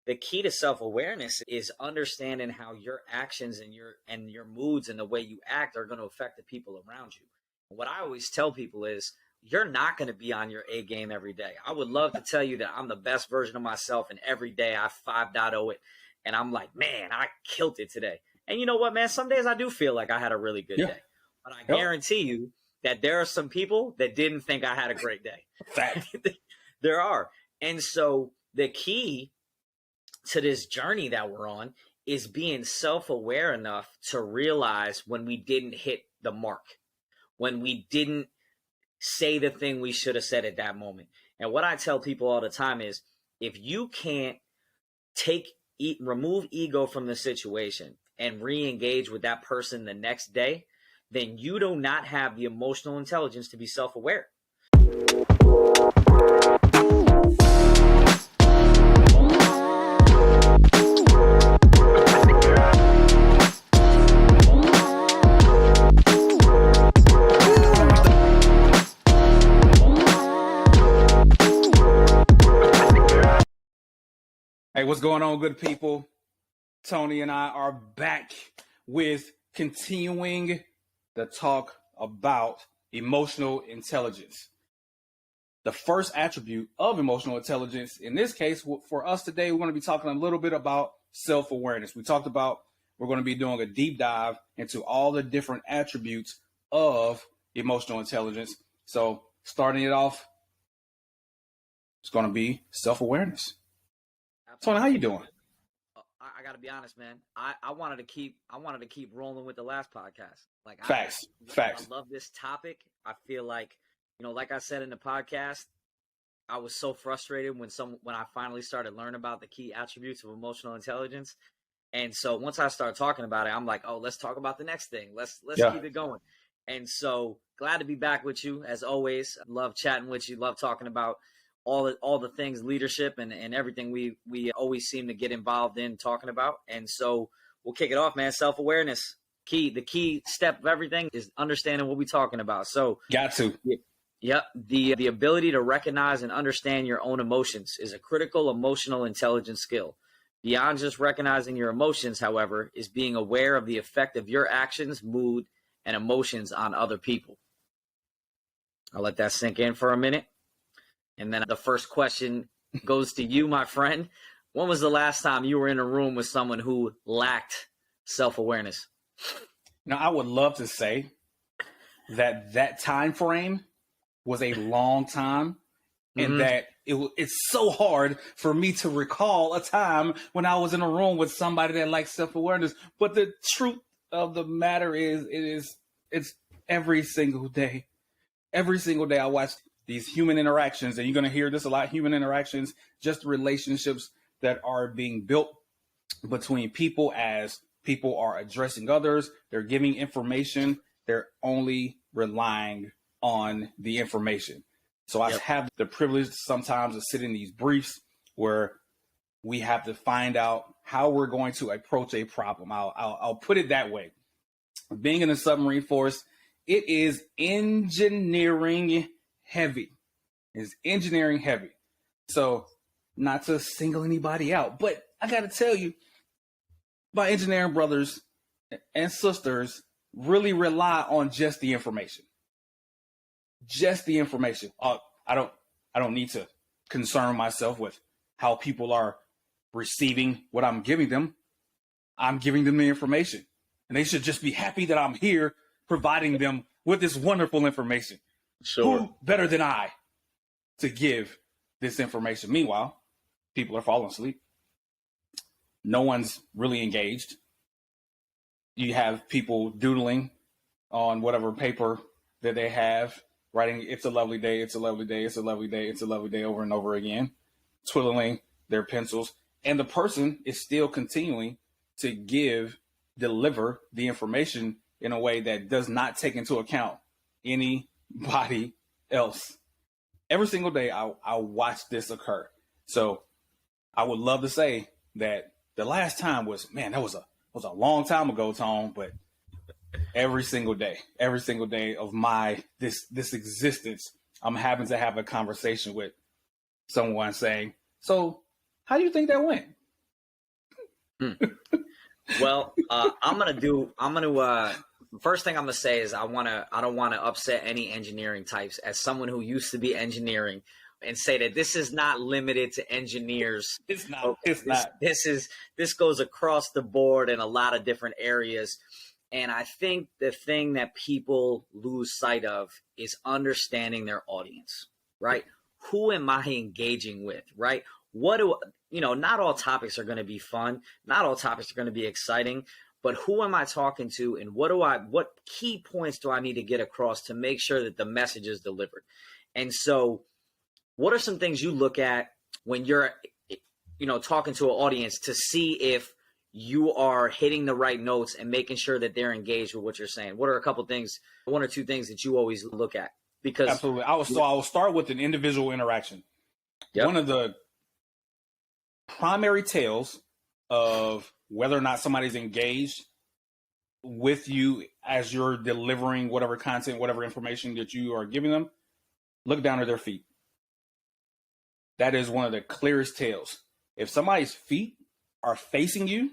the key to self-awareness is understanding how your actions and your moods and the way you act are going to affect the people around you. What I always tell people is you're not going to be on your A game every day. I would love to tell you that I'm the best version of myself and every day I 5.0 it. And I'm like, man, I killed it today. And you know what, man? Some days I do feel like I had a really good day. But I guarantee you that there are some people that didn't think I had a great day. Fact. There are. And so the key to this journey that we're on is being self-aware enough to realize when we didn't hit the mark, when we didn't say the thing we should have said at that moment. And what I tell people all the time is, if you can't remove ego from the situation and re-engage with that person the next day, then you do not have the emotional intelligence to be self-aware. Hey, what's going on, good people? Tony and I are back with continuing the talk about emotional intelligence. The first attribute of emotional intelligence, in this case, for us today, we're going to be talking a little bit about self-awareness. We talked about we're going to be doing a deep dive into all the different attributes of emotional intelligence. So starting it off, it's going to be self-awareness. Tony, how you doing? I got to be honest, man. I wanted to keep rolling with the last podcast. Facts. I love this topic. I feel like, like I said in the podcast, I was so frustrated when I finally started learning about the key attributes of emotional intelligence. And so once I started talking about it, I'm like, oh, let's talk about the next thing. Let's keep it going. And so glad to be back with you as always. Love chatting with you. Love talking about all the things, leadership and everything we always seem to get involved in talking about. And so we'll kick it off, man. Self-awareness. The key step of everything is understanding what we're talking about. So got to. Yep. The ability to recognize and understand your own emotions is a critical emotional intelligence skill. Beyond just recognizing your emotions, however, is being aware of the effect of your actions, mood, and emotions on other people. I'll let that sink in for a minute. And then the first question goes to you, my friend. When was the last time you were in a room with someone who lacked self-awareness? Now, I would love to say that time frame was a long time, and that it's so hard for me to recall a time when I was in a room with somebody that likes self-awareness. But the truth of the matter is it's every single day. Every single day I watch these human interactions, and you're going to hear this a lot, human interactions, just relationships that are being built between people as people are addressing others. They're giving information. They're only relying on the information. So I have the privilege sometimes to sit in these briefs where we have to find out how we're going to approach a problem. I'll put it that way. Being in the submarine force, it is engineering heavy. Is engineering heavy. So not to single anybody out, but I got to tell you, my engineering brothers and sisters really rely on just the information. Just the information. I don't need to concern myself with how people are receiving what I'm giving them. I'm giving them the information, and they should just be happy that I'm here providing them with this wonderful information. Sure. Who better than I to give this information? Meanwhile, people are falling asleep. No one's really engaged. You have people doodling on whatever paper that they have, writing, it's a lovely day, it's a lovely day, it's a lovely day, it's a lovely day over and over again, twiddling their pencils. And the person is still continuing to deliver the information in a way that does not take into account anybody else. Every single day I watch this occur. So I would love to say that the last time was a long time ago, Tom, but every single day of my this existence, I'm having to have a conversation with someone saying, so how do you think that went? Well, first thing I'm gonna say is I don't want to upset any engineering types as someone who used to be engineering, and say that this is not limited to engineers. It's not. Okay, It's not. This goes across the board in a lot of different areas. And I think the thing that people lose sight of is understanding their audience, right? Who am I engaging with, right? Not all topics are going to be fun. Not all topics are going to be exciting, but who am I talking to, and what key points do I need to get across to make sure that the message is delivered? And so what are some things you look at when you're, talking to an audience to see if you are hitting the right notes and making sure that they're engaged with what you're saying? What are one or two things that you always look at? Because absolutely, I will start with an individual interaction. Yep. One of the primary tells of whether or not somebody's engaged with you as you're delivering whatever content, whatever information that you are giving them, look down at their feet. That is one of the clearest tells. If somebody's feet are facing you,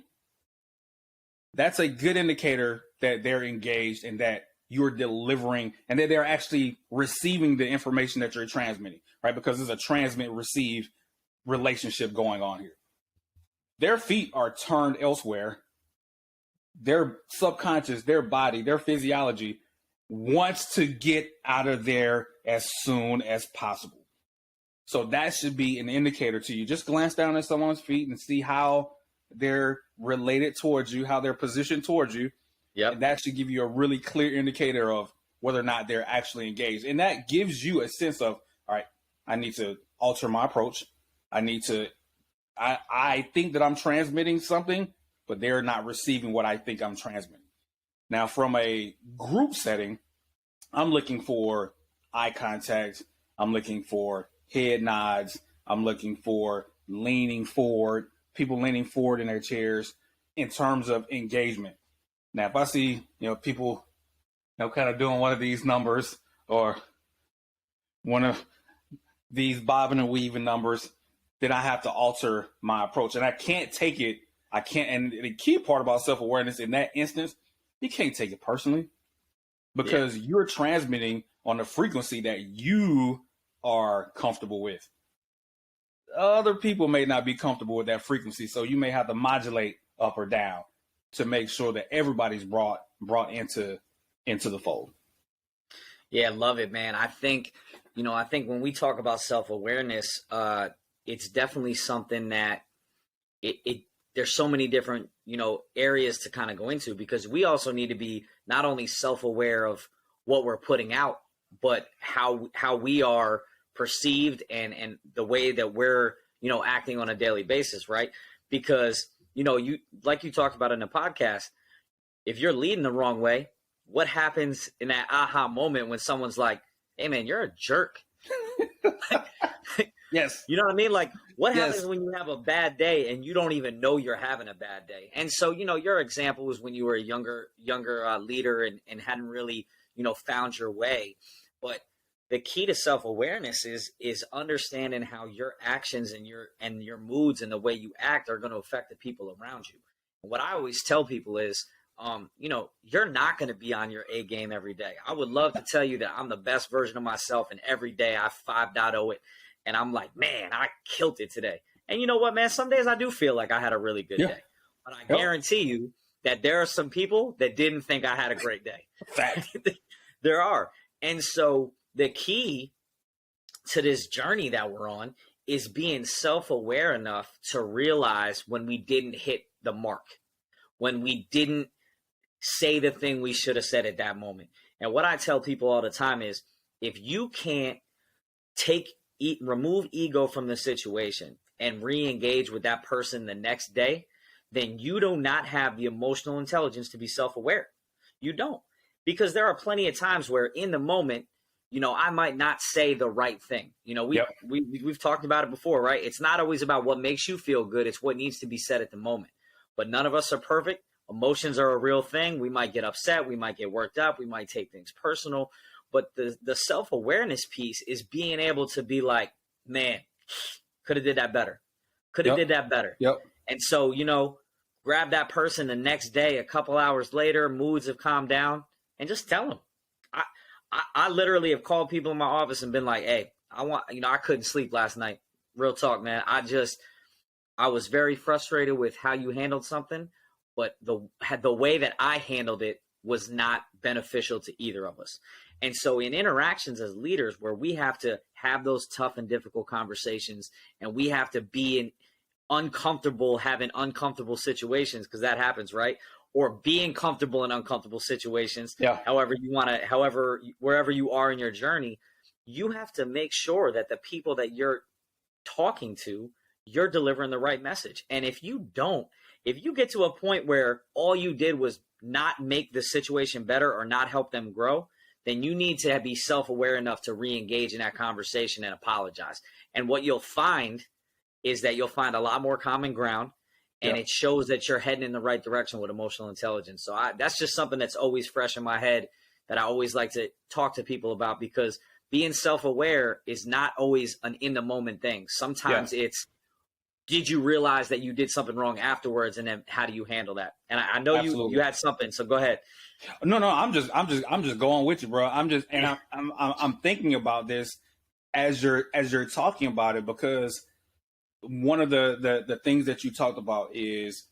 that's a good indicator that they're engaged and that you're delivering and that they're actually receiving the information that you're transmitting, right? Because there's a transmit-receive relationship going on here. Their feet are turned elsewhere. Their subconscious, their body, their physiology wants to get out of there as soon as possible. So that should be an indicator to you. Just glance down at someone's feet and see how they're related towards you, how they're positioned towards you. Yep. And that should give you a really clear indicator of whether or not they're actually engaged. And that gives you a sense of, all right, I need to alter my approach. I think that I'm transmitting something, but they're not receiving what I think I'm transmitting. Now, from a group setting, I'm looking for eye contact. I'm looking for head nods. I'm looking for leaning forward, people leaning forward in their chairs in terms of engagement. Now, if I see, people, kind of doing one of these numbers or one of these bobbing and weaving numbers, then I have to alter my approach. And I can't take it. And the key part about self-awareness in that instance, you can't take it personally because you're transmitting on a frequency that you are comfortable with. Other people may not be comfortable with that frequency, so you may have to modulate up or down to make sure that everybody's brought into the fold. Yeah, love it, man. I think when we talk about self-awareness, it's definitely something that there's so many different, areas to kind of go into, because we also need to be not only self-aware of what we're putting out, but how we are perceived and the way that we're, acting on a daily basis, right? Because, you like you talked about in the podcast, if you're leading the wrong way, what happens in that aha moment when someone's like, hey man, you're a jerk? Yes. You know what I mean? Like, what happens when you have a bad day and you don't even know you're having a bad day? And so, your example was when you were a younger leader and hadn't really, found your way. But the key to self-awareness is understanding how your actions and your moods and the way you act are going to affect the people around you. And what I always tell people is, you're not going to be on your A game every day. I would love to tell you that I'm the best version of myself and every day I 5.0 it. And I'm like, man, I killed it today. And you know what, man? Some days I do feel like I had a really good day. But I guarantee you that there are some people that didn't think I had a great day. Fact. There are. And so the key to this journey that we're on is being self-aware enough to realize when we didn't hit the mark, when we didn't say the thing we should have said at that moment. And what I tell people all the time is, if you can't remove ego from the situation and re-engage with that person the next day, then you do not have the emotional intelligence to be self-aware. You don't. Because there are plenty of times where in the moment, I might not say the right thing. We've talked about it before, right? It's not always about what makes you feel good. It's what needs to be said at the moment. But none of us are perfect. Emotions are a real thing. We might get upset. We might get worked up. We might take things personal. But the self-awareness piece is being able to be like, man, could have did that better. Could have did that better. Yep. And so, grab that person the next day, a couple hours later, moods have calmed down, and just tell them. I literally have called people in my office and been like, hey, I couldn't sleep last night. Real talk, man. I was very frustrated with how you handled something, but the way that I handled it was not beneficial to either of us. And so in interactions as leaders where we have to have those tough and difficult conversations, and we have to be having uncomfortable situations, because that happens, right? Or being comfortable in uncomfortable situations, wherever you are in your journey, you have to make sure that the people that you're talking to, you're delivering the right message. And if you get to a point where all you did was not make the situation better or not help them grow, then you need to be self-aware enough to re-engage in that conversation and apologize. And what you'll find is that you'll find a lot more common ground, and it shows that you're heading in the right direction with emotional intelligence. So that's just something that's always fresh in my head that I always like to talk to people about, because being self-aware is not always an in-the-moment thing. Sometimes it's, did you realize that you did something wrong afterwards, and then how do you handle that? And I know you had something, so go ahead. No, I'm just going with you, bro. I'm thinking about this as you're talking about it, because one of the things that you talked about is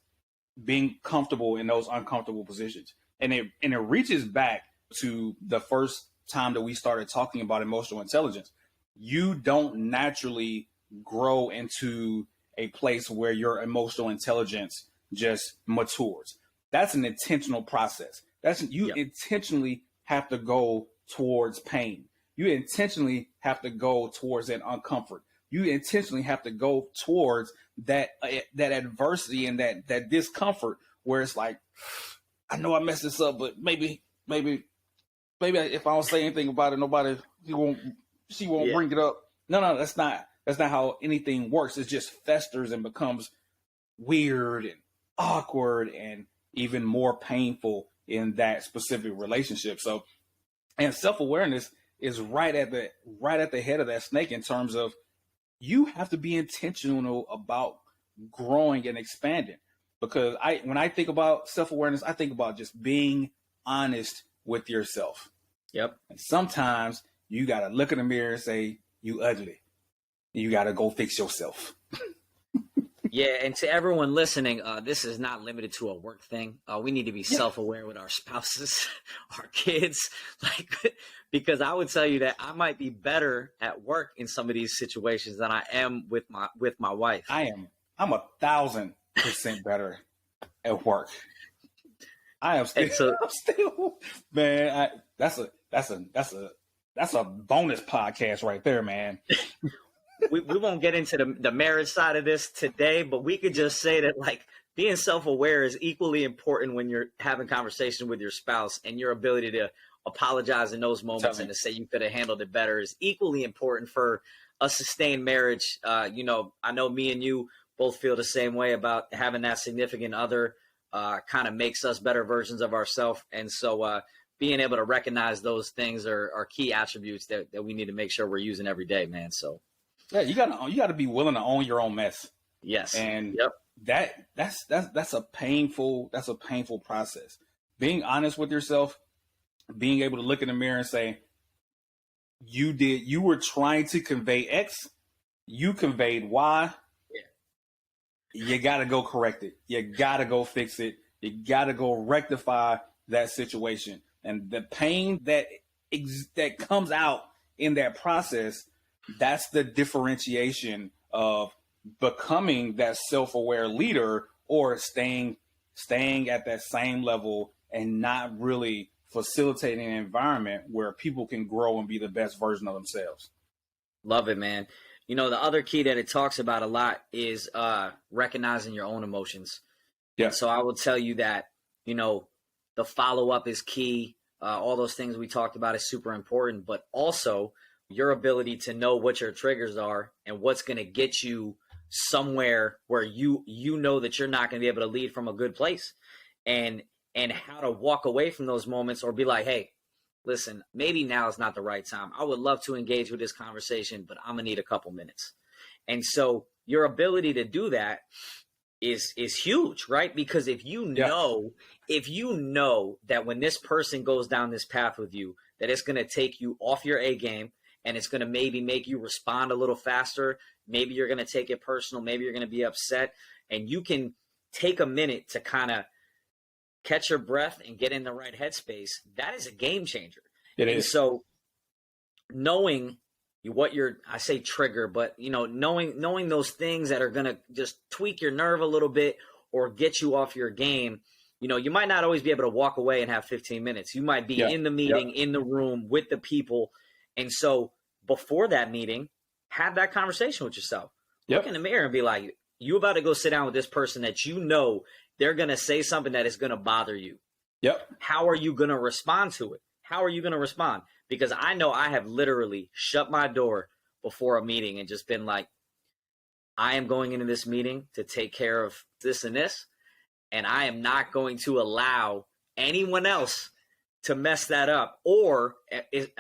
being comfortable in those uncomfortable positions. And it reaches back to the first time that we started talking about emotional intelligence. You don't naturally grow into a place where your emotional intelligence just matures. That's an intentional process. Intentionally have to go towards pain. You intentionally have to go towards that uncomfort. You intentionally have to go towards that adversity and that discomfort where it's like, I know I messed this up, but maybe if I don't say anything about it, she won't bring it up. No, that's not how anything works. It just festers and becomes weird and awkward and even more painful in that specific relationship. So, and self-awareness is right at the head of that snake in terms of, you have to be intentional about growing and expanding. Because when I think about self-awareness, I think about just being honest with yourself. Yep. And sometimes you got to look in the mirror and say, you ugly. You got to go fix yourself. Yeah, and to everyone listening, this is not limited to a work thing. We need to be self-aware with our spouses, our kids, because I would tell you that I might be better at work in some of these situations than I am with my wife. I'm 1,000% better at work. I'm still, man. That's a bonus podcast right there, man. We won't get into the marriage side of this today, but we could just say that being self-aware is equally important when you're having conversation with your spouse, and your ability to apologize in those moments and to say you could have handled it better is equally important for a sustained marriage. I know me and you both feel the same way about having that significant other. Kind of makes us better versions of ourselves. And so being able to recognize those things are key attributes that we need to make sure we're using every day, man. So yeah, you got to be willing to own your own mess. Yes. And that's a painful process. Being honest with yourself, being able to look in the mirror and say, you were trying to convey X, you conveyed Y. Yeah. You got to go correct it. You got to go fix it. You got to go rectify that situation. And the pain that comes out in that process, that's the differentiation of becoming that self-aware leader or staying at that same level and not really facilitating an environment where people can grow and be the best version of themselves. Love it, man. The other key that it talks about a lot is recognizing your own emotions. Yeah. And so I will tell you that, the follow-up is key. All those things we talked about is super important, but also your ability to know what your triggers are and what's going to get you somewhere where you know that you're not going to be able to lead from a good place, and how to walk away from those moments or be like, hey, listen, maybe now is not the right time. I would love to engage with this conversation, but I'm going to need a couple minutes. And so your ability to do that is huge, right? Because if you know that when this person goes down this path with you, that it's going to take you off your A game, and it's going to maybe make you respond a little faster. Maybe you're going to take it personal. Maybe you're going to be upset, and you can take a minute to kind of catch your breath and get in the right headspace. That is a game changer. It is. So knowing what I say trigger, but knowing those things that are going to just tweak your nerve a little bit or get you off your game. You might not always be able to walk away and have 15 minutes. You might be in the meeting, in the room with the people. And so before that meeting, have that conversation with yourself. Look in the mirror and be like, you about to go sit down with this person that they're going to say something that is going to bother you. How are you going to respond to it? How are you going to respond? Because I know I have literally shut my door before a meeting and just been like, I am going into this meeting to take care of this and this, and I am not going to allow anyone else to mess that up. Or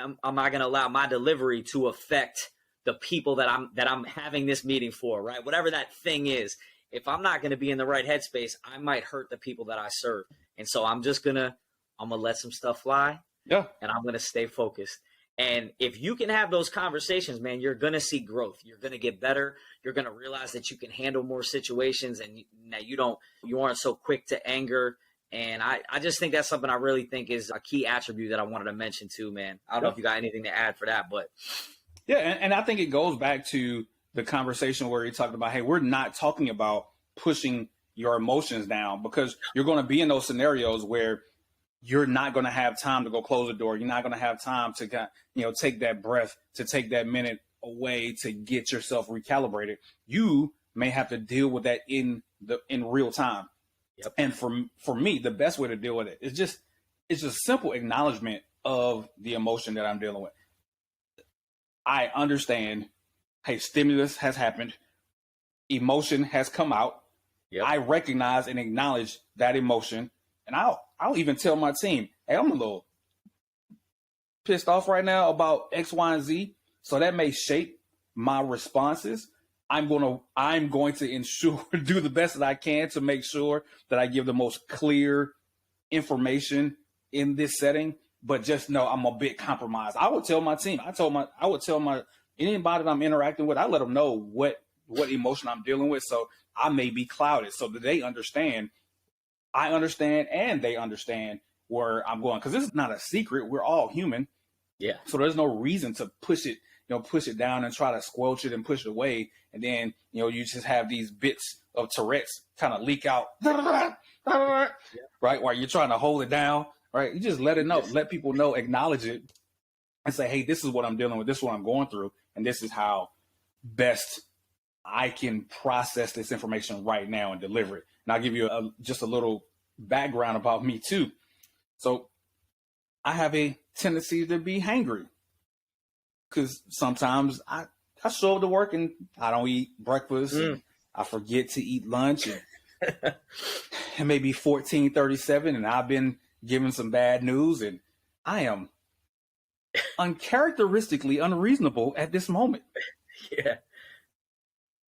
am I going to allow my delivery to affect the people that I'm having this meeting for, right? Whatever that thing is. If I'm not going to be in the right headspace, I might hurt the people that I serve. And so I'm going to let some stuff fly. And I'm going to stay focused. And if you can have those conversations, man, you're going to see growth. You're going to get better. You're going to realize that you can handle more situations, and that you aren't so quick to anger. And I just think that's something I really think is a key attribute that I wanted to mention too, man. I don't know if you got anything to add for that, but. Yeah. And I think it goes back to the conversation where you talked about, hey, we're not talking about pushing your emotions down, because you're going to be in those scenarios where you're not going to have time to go close the door. You're not going to have time to, take that breath, to take that minute away to get yourself recalibrated. You may have to deal with that in real time. And for me, the best way to deal with it is just simple acknowledgement of the emotion that I'm dealing with. I understand, hey, stimulus has happened. Emotion has come out. I recognize and acknowledge that emotion. And I'll even tell my team, hey, I'm a little pissed off right now about X, Y, and Z. So that may shape my responses. I'm going to ensure, do the best that I can to make sure that I give the most clear information in this setting. But just know I'm a bit compromised. I would tell my team. I would tell anybody that I'm interacting with. I let them know what emotion I'm dealing with. So I may be clouded, so that they understand. I understand, and they understand where I'm going, because this is not a secret. We're all human. So there's no reason to push it down and try to squelch it and push it away. And then, you just have these bits of Tourette's kind of leak out, right? While you're trying to hold it down, right? You just let it know, let people know, acknowledge it, and say, hey, this is what I'm dealing with. This is what I'm going through. And this is how best I can process this information right now and deliver it. And I'll give you just a little background about me too. So I have a tendency to be hangry, because sometimes I show up to work and I don't eat breakfast. And I forget to eat lunch. And it may be 14:37 and I've been given some bad news, and I am uncharacteristically unreasonable at this moment.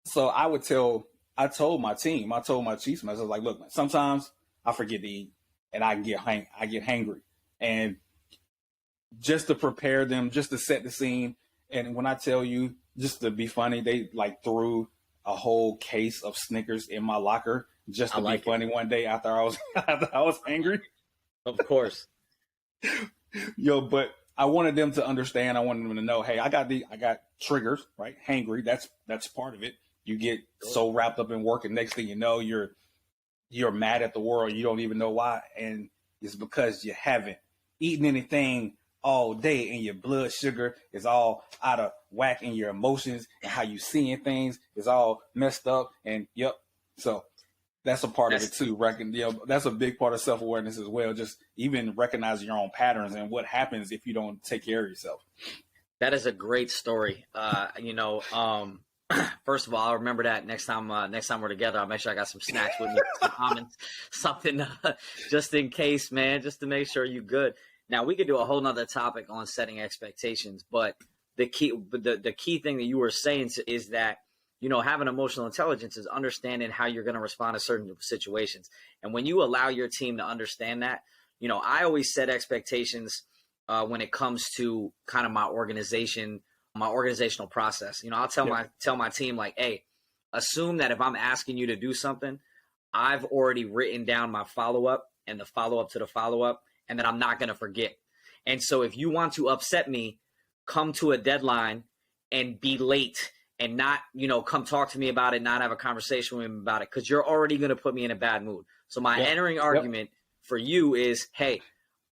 So I told my team, I told my chiefs, I was like, look, sometimes I forget to eat and I get hangry. And just to prepare them, just to set the scene. And when I tell you, just to be funny, they threw a whole case of Snickers in my locker just to be funny one day after I was angry. Of course. But I wanted them to understand. I wanted them to know, hey, I got triggers, right? Hangry. That's part of it. You get so wrapped up in work, and next thing you know, you're mad at the world. You don't even know why. And it's because you haven't eaten anything all day, and your blood sugar is all out of whack, and your emotions and how you seeing things is all messed up. And so that's a part of it too. That's a big part of self-awareness as well. Just even recognizing your own patterns and what happens if you don't take care of yourself. That is a great story. First of all, I'll remember that next time we're together. I'll make sure I got some snacks with me, some almonds, something, just in case, man, just to make sure you're good. Now, we could do a whole nother topic on setting expectations, but the key thing that you were saying is that having emotional intelligence is understanding how you're going to respond to certain situations. And when you allow your team to understand that, I always set expectations when it comes to kind of my organizational process. I'll tell my team, like, hey, assume that if I'm asking you to do something, I've already written down my follow-up and the follow-up to the follow-up, and that I'm not going to forget. And so if you want to upset me, come to a deadline and be late and not, come talk to me about it, not have a conversation with me about it, because you're already going to put me in a bad mood. So my entering argument for you is, hey,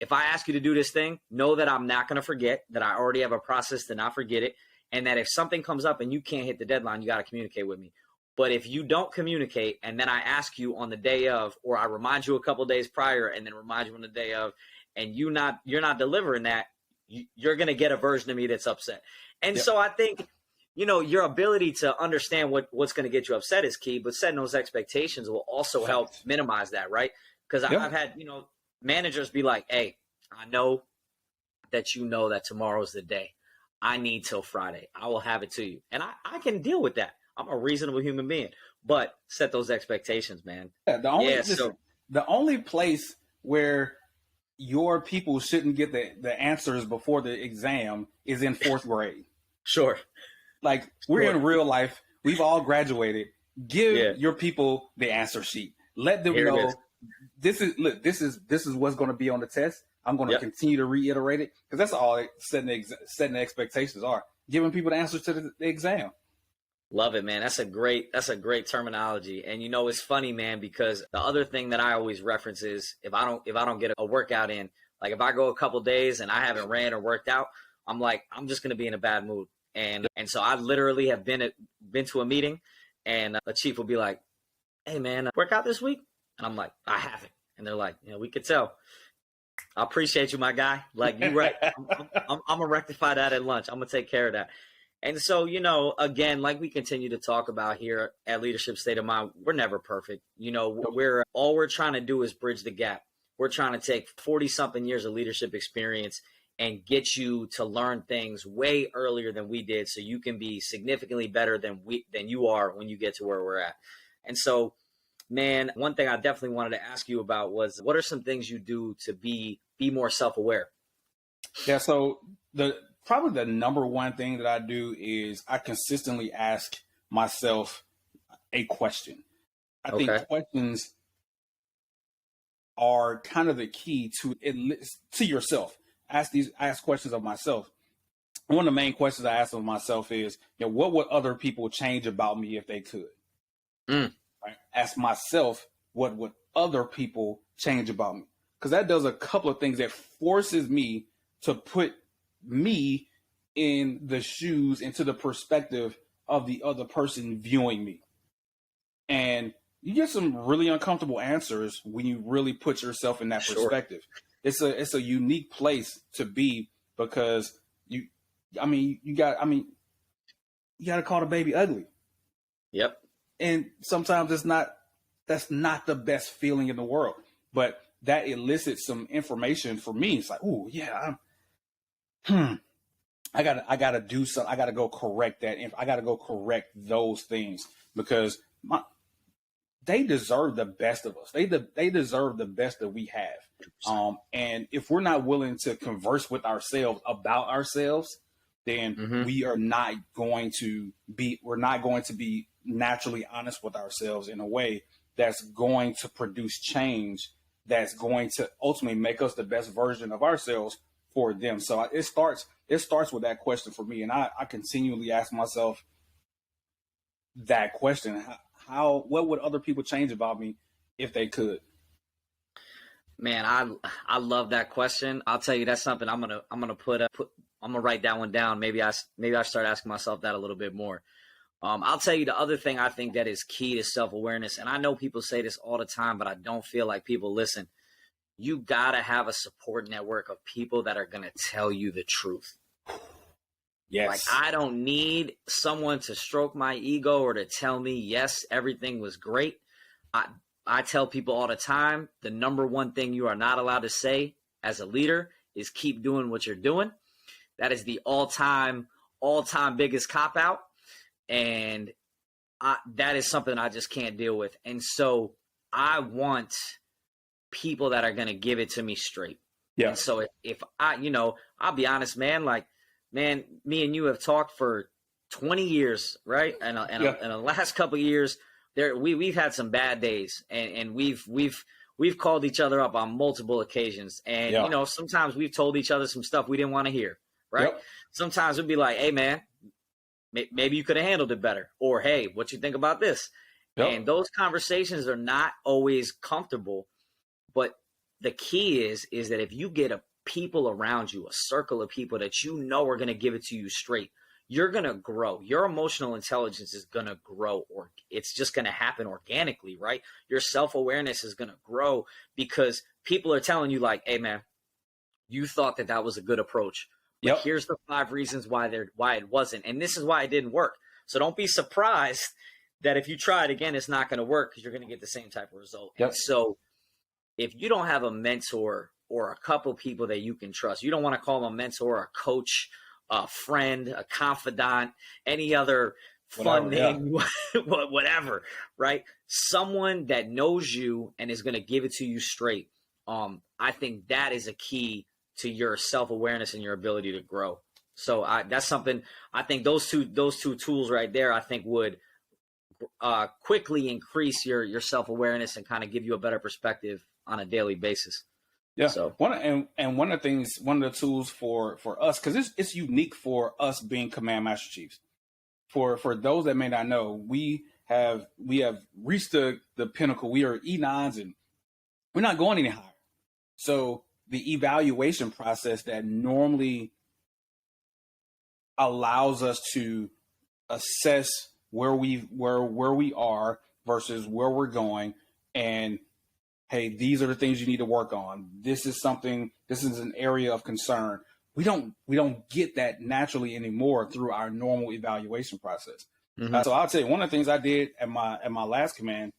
if I ask you to do this thing, know that I'm not going to forget, that I already have a process to not forget it, and that if something comes up and you can't hit the deadline, you got to communicate with me. But if you don't communicate and then I ask you on the day of, or I remind you a couple of days prior and then remind you on the day of, and you're not delivering that, you're going to get a version of me that's upset. And so I think, your ability to understand what's going to get you upset is key, but setting those expectations will also help minimize that, right? Because I've had, managers be like, hey, I know that that tomorrow's the day. I need till Friday. I will have it to you. And I can deal with that. I'm a reasonable human being, but set those expectations, man. Yeah, the only place where your people shouldn't get the answers before the exam is in fourth grade. Sure. Like, we're in real life. We've all graduated. Give your people the answer sheet. Let them know this is what's going to be on the test. I'm going to continue to reiterate it, because that's all setting the expectations are. Giving people the answers to the exam. Love it, man. That's a great terminology. And it's funny, man, because the other thing that I always reference is if I don't get a workout in, like if I go a couple days and I haven't ran or worked out, I'm like, I'm just going to be in a bad mood. And so I literally have been to a meeting, and a chief will be like, hey man, work out this week? And I'm like, I haven't. And they're like, we could tell. I appreciate you, my guy. Like, you right. I'm gonna rectify that at lunch. I'm gonna take care of that. And so, again, like we continue to talk about here at Leadership State of Mind, we're never perfect. We're trying to do is bridge the gap. We're trying to take 40-something years of leadership experience and get you to learn things way earlier than we did, so you can be significantly better than you are when you get to where we're at. And so, man, one thing I definitely wanted to ask you about was, what are some things you do to be more self-aware? Yeah, so probably the number one thing that I do is I consistently ask myself a question. I think questions are kind of the key to yourself. Ask questions of myself. One of the main questions I ask of myself is, what would other people change about me if they could? Right? Ask myself, what would other people change about me? Because that does a couple of things. That forces me to put me in the shoes, into the perspective of the other person viewing me. And you get some really uncomfortable answers when you really put yourself in that perspective. It's a unique place to be, because you got to call the baby ugly. Yep. And sometimes that's not the best feeling in the world, but that elicits some information for me. It's like, oh yeah, I gotta do something. I gotta go correct that. I gotta go correct those things, because they deserve the best of us. They deserve the best that we have. And if we're not willing to converse with ourselves about ourselves, then we're not going to be naturally honest with ourselves in a way that's going to produce change, that's going to ultimately make us the best version of ourselves for them. So it starts with that question for me. And I continually ask myself that question. What would other people change about me if they could? Man, I love that question. I'll tell you, that's something I'm gonna write that one down. Maybe I start asking myself that a little bit more. I'll tell you the other thing I think that is key to self-awareness, and I know people say this all the time, but I don't feel like people listen. You gotta have a support network of people that are gonna tell you the truth. Yes. Like, I don't need someone to stroke my ego or to tell me, yes, everything was great. I tell people all the time, the number one thing you are not allowed to say as a leader is keep doing what you're doing. That is the all-time biggest cop-out. And that is something I just can't deal with. And so I want people that are going to give it to me straight. Yeah. And so if I, I'll be honest, man, man, me and you have talked for 20 years, right? And in the last couple of years, we've had some bad days, and we've called each other up on multiple occasions. And, sometimes we've told each other some stuff we didn't want to hear, right? Yep. Sometimes we'd be like, hey, man, maybe you could have handled it better. Or, hey, what you think about this? Yep. And those conversations are not always comfortable. But the key is that if you get people around you, a circle of people that are going to give it to you straight, you're going to grow. Your emotional intelligence is going to grow, or it's just going to happen organically, right? Your self-awareness is going to grow because people are telling you like, hey, man, you thought that was a good approach. But here's the 5 reasons why it wasn't. And this is why it didn't work. So don't be surprised that if you try it again, it's not going to work because you're going to get the same type of result. Yep. So if you don't have a mentor or a couple people that you can trust, you don't want to call them a mentor, a coach, a friend, a confidant, any other fun name, whatever, right? Someone that knows you and is going to give it to you straight. I think that is a key to your self-awareness and your ability to grow. So that's something I think those two tools right there, I think would quickly increase your self-awareness and kind of give you a better perspective on a daily basis. Yeah. So one of the tools for us, because it's unique for us being Command Master Chiefs. For those that may not know, we have reached the pinnacle. We are E9s and we're not going any higher. So the evaluation process that normally allows us to assess where we are versus where we're going, and hey, these are the things you need to work on. This is an area of concern. We don't get that naturally anymore through our normal evaluation process. Mm-hmm. So I'll tell you, one of the things I did at my last command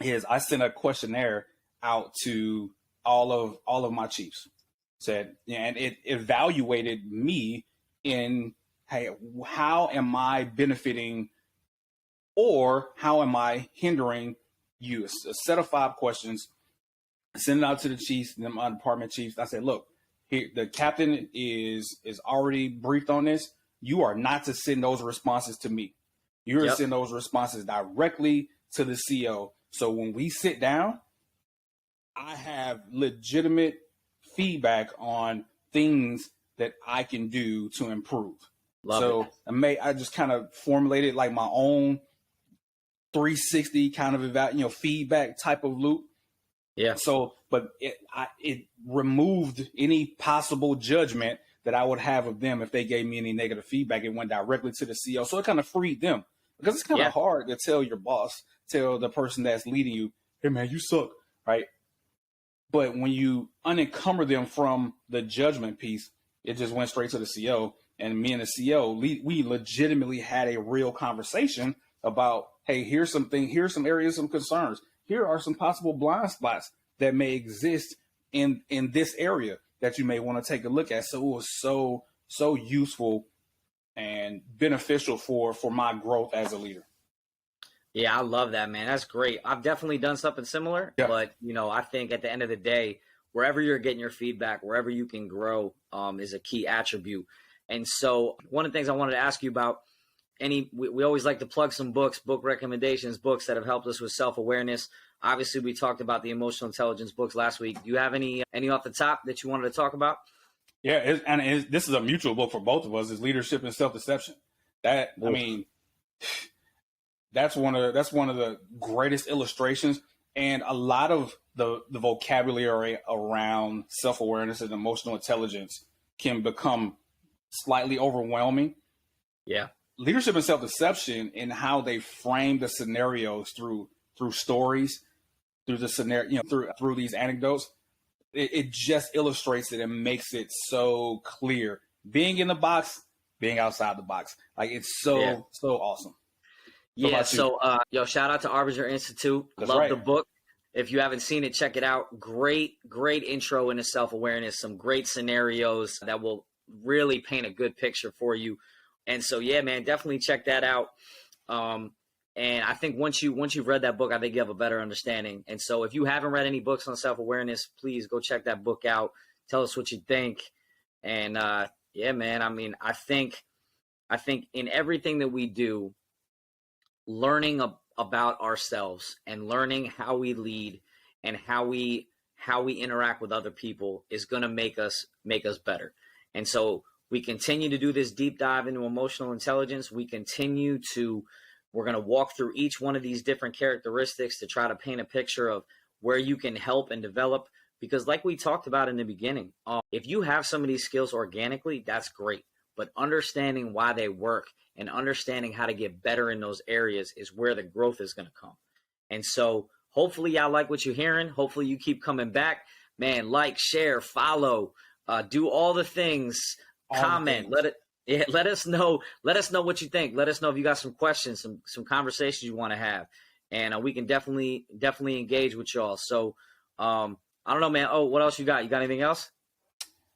is I sent a questionnaire out to all of my chiefs. And it evaluated me in, hey, how am I benefiting or how am I hindering you? A set of 5 questions, send it out to the chiefs, my department chiefs. I said, look, here, the captain is already briefed on this. You are not to send those responses to me. You're to send those responses directly to the CO. So when we sit down, I have legitimate feedback on things that I can do to improve. I just kind of formulated like my own 360 kind of feedback type of loop. Yeah. So, but it removed any possible judgment that I would have of them if they gave me any negative feedback. It went directly to the CEO. So it kind of freed them, because it's kind of hard to tell your boss, tell the person that's leading you, hey man, you suck, right? But when you unencumber them from the judgment piece, it just went straight to the CEO. And me and the CEO, we legitimately had a real conversation about, hey, here's some areas of concerns. Here are some possible blind spots that may exist in this area that you may want to take a look at. So it was so useful and beneficial for my growth as a leader. Yeah, I love that, man. That's great. I've definitely done something similar, but I think at the end of the day, wherever you're getting your feedback, wherever you can grow, is a key attribute. And so one of the things I wanted to ask you about, we always like to plug some book recommendations, books that have helped us with self-awareness. Obviously, we talked about the emotional intelligence books last week. Do you have any off the top that you wanted to talk about? Yeah, this is a mutual book for both of us. Is Leadership and Self-Deception. That's one of the greatest illustrations, and a lot of the vocabulary around self-awareness and emotional intelligence can become slightly overwhelming. Yeah. Leadership and Self-Deception, and how they frame the scenarios through stories, through the scenario, through these anecdotes, it just illustrates it and makes it so clear. Being in the box, being outside the box, like it's so awesome. Yeah. So, shout out to Arbinger Institute. Love the book. If you haven't seen it, check it out. Great intro into self-awareness. Some great scenarios that will really paint a good picture for you. And so, yeah, man, definitely check that out. And I think once you've read that book, I think you have a better understanding. And so if you haven't read any books on self-awareness, please go check that book out. Tell us what you think. And yeah, man, I mean, I think in everything that we do, learning about ourselves and learning how we lead and how we interact with other people is going to make us better. And so we continue to do this deep dive into emotional intelligence. We're going to walk through each one of these different characteristics to try to paint a picture of where you can help and develop. Because like we talked about in the beginning, if you have some of these skills organically, that's great. But understanding why they work and understanding how to get better in those areas is where the growth is going to come. And so hopefully y'all like what you're hearing. Hopefully you keep coming back. Man, like, share, follow, do all the things, comment, let us know what you think. Let us know if you got some questions, some conversations you want to have. And we can definitely engage with y'all. So I don't know, man. Oh, what else you got? You got anything else?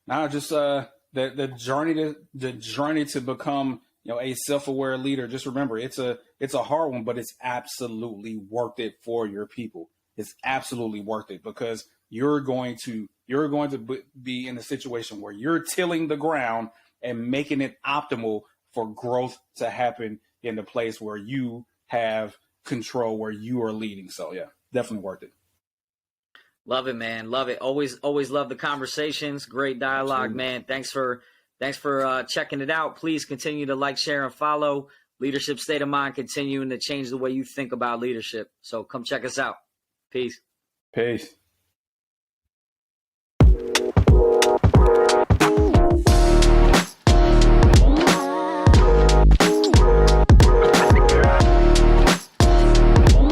No, just the journey to become, a self-aware leader. Just remember, it's a hard one, but it's absolutely worth it for your people. It's absolutely worth it because you're going to be in a situation where you're tilling the ground and making it optimal for growth to happen in the place where you have control, where you are leading. So yeah, definitely worth it. Love it, man. Love it. Always love the conversations. Great dialogue, man. Thanks for checking it out. Please continue to like, share, and follow. Leadership State of Mind, continuing to change the way you think about leadership. So come check us out. Peace. Peace.